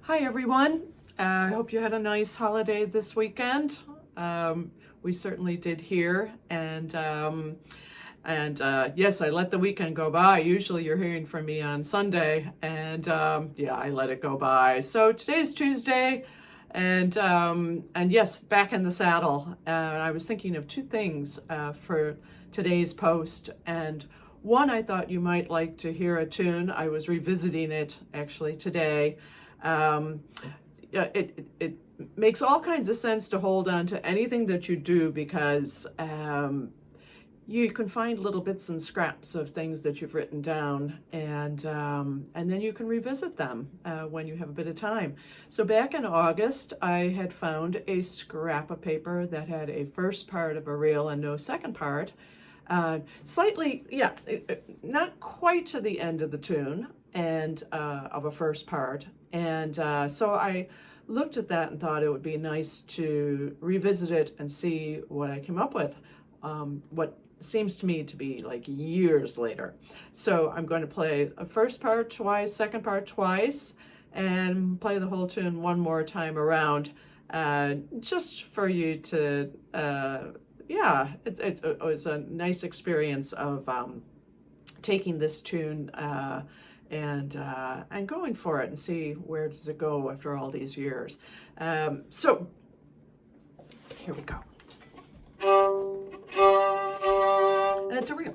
Hi everyone. I hope you had a nice holiday this weekend. We certainly did here, and yes, I let the weekend go by. Usually you're hearing from me on Sunday, and yeah, I let it go by. So today's Tuesday, and yes, back in the saddle. I was thinking of two things for today's post, and one, I thought you might like to hear a tune. I was revisiting it actually today. Um, yeah, it makes all kinds of sense to hold on to anything that you do because you can find little bits and scraps of things that you've written down, and then you can revisit them when you have a bit of time. So back in August, I had found a scrap of paper that had a first part of a reel and no second part. Slightly, yeah, not quite to the end of the tune and of a first part. And so I looked at that and thought it would be nice to revisit it and see what I came up with, what seems to me to be like years later. So I'm going to play a first part twice, second part twice, and play the whole tune one more time around, just for you to yeah, it was a nice experience of taking this tune and going for it and see where does it go after all these years. So here we go. And it's a reel.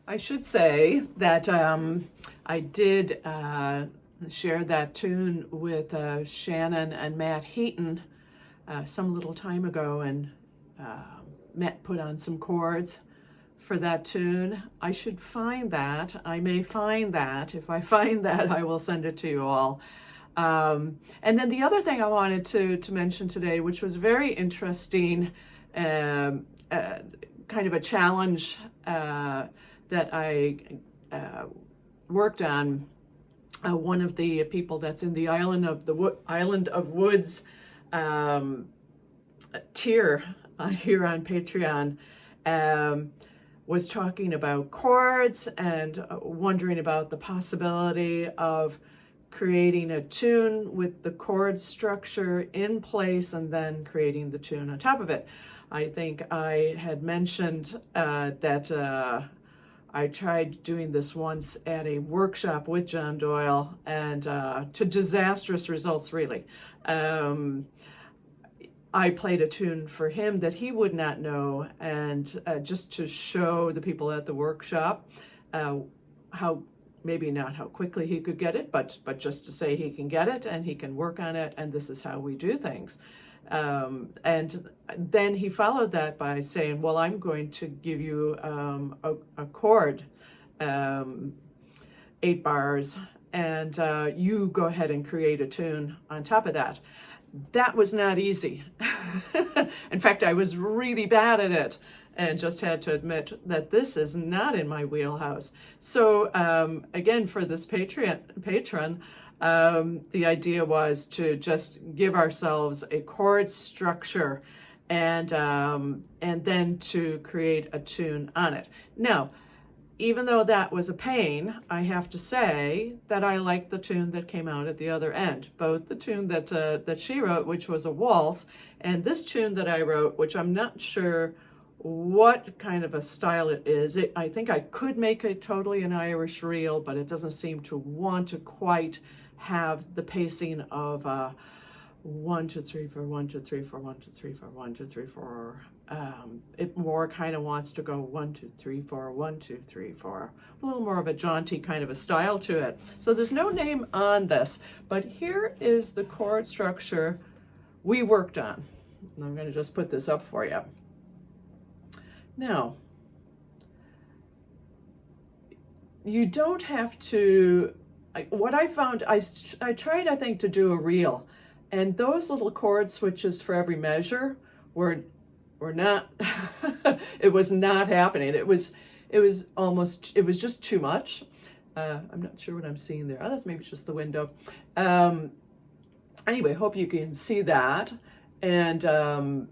I should say that I did share that tune with Shannon and Matt Heaton some little time ago, and Matt put on some chords for that tune. I should find that. I may find that. If I find that, I will send it to you all. And then the other thing I wanted to mention today, which was very interesting, kind of a challenge that I worked on. One of the people that's in the Island of Woods tier here on Patreon was talking about chords and wondering about the possibility of creating a tune with the chord structure in place and then creating the tune on top of it. I think I had mentioned that I tried doing this once at a workshop with John Doyle, and to disastrous results, really. I played a tune for him that he would not know, and just to show the people at the workshop how, maybe not how quickly he could get it, but just to say he can get it and he can work on it, and this is how we do things. And then he followed that by saying, well, I'm going to give you a chord, 8 bars, and you go ahead and create a tune on top of that. That was not easy. In fact, I was really bad at it and just had to admit that this is not in my wheelhouse. So again, for this patron, the idea was to just give ourselves a chord structure and then to create a tune on it. Now, even though that was a pain, I have to say that I liked the tune that came out at the other end. Both the tune that she wrote, which was a waltz, and this tune that I wrote, which I'm not sure what kind of a style it is. I think I could make it totally an Irish reel, but it doesn't seem to want to quite have the pacing of 1, 2, 3, 4, 1, 2, 3, 4, 1, 2, 3, 4, 1, 2, 3, 4. It more kind of wants to go 1, 2, 3, 4, 1, 2, 3, 4. A little more of a jaunty kind of a style to it. So there's no name on this, but here is the chord structure we worked on. And I'm going to just put this up for you. Now, you don't have to, what I found, I tried, I think, to do a reel, and those little chord switches for every measure were not, it was not happening. It was just too much. I'm not sure what I'm seeing there. Oh, that's maybe just the window. Anyway, hope you can see that. And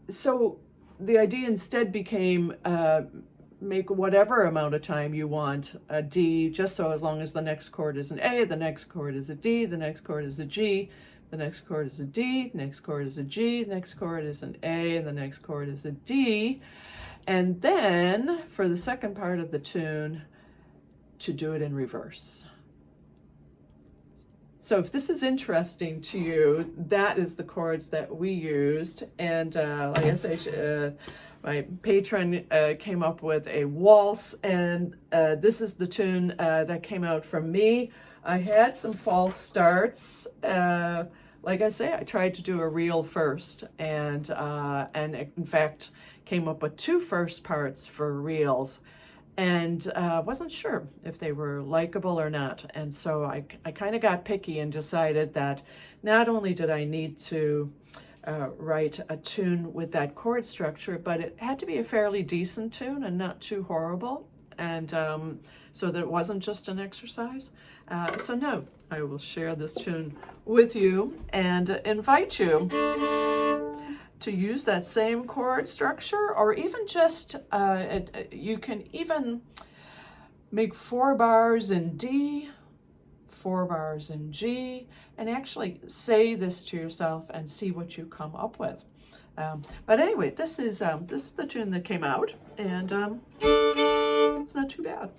so the idea instead became make whatever amount of time you want a D, just so as long as the next chord is an A, the next chord is a D, the next chord is a G, the next chord is a D, next chord is a G, next chord is an A, and the next chord is a D. And then for the second part of the tune, to do it in reverse. So if this is interesting to you, that is the chords that we used. And like I say, my patron came up with a waltz, and this is the tune that came out from me. I had some false starts. Like I say, I tried to do a reel first, and in fact came up with 2 first parts for reels, and wasn't sure if they were likable or not. And so I kind of got picky and decided that not only did I need to write a tune with that chord structure, but it had to be a fairly decent tune and not too horrible, and so that it wasn't just an exercise. So no, I will share this tune with you and invite you to use that same chord structure, or even just, you can even make 4 bars in D, 4 bars in G, and actually say this to yourself and see what you come up with. But anyway, this is the tune that came out, and it's not too bad.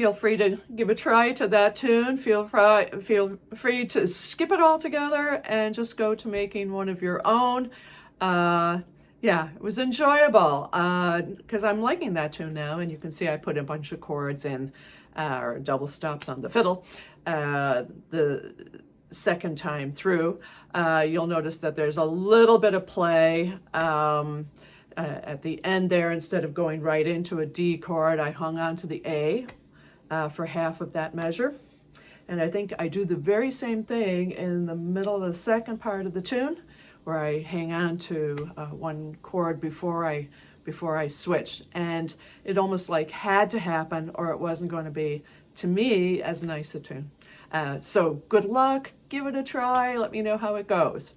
feel free to give a try to that tune. Feel free to skip it all together and just go to making one of your own. Yeah, it was enjoyable because I'm liking that tune now, and you can see I put a bunch of chords in, or double stops on the fiddle. The second time through, you'll notice that there's a little bit of play at the end there. Instead of going right into a D chord, I hung on to the A for half of that measure. And I think I do the very same thing in the middle of the second part of the tune, where I hang on to one chord before I switched. And it almost like had to happen, or it wasn't going to be, to me, as nice a tune. So good luck, give it a try, let me know how it goes.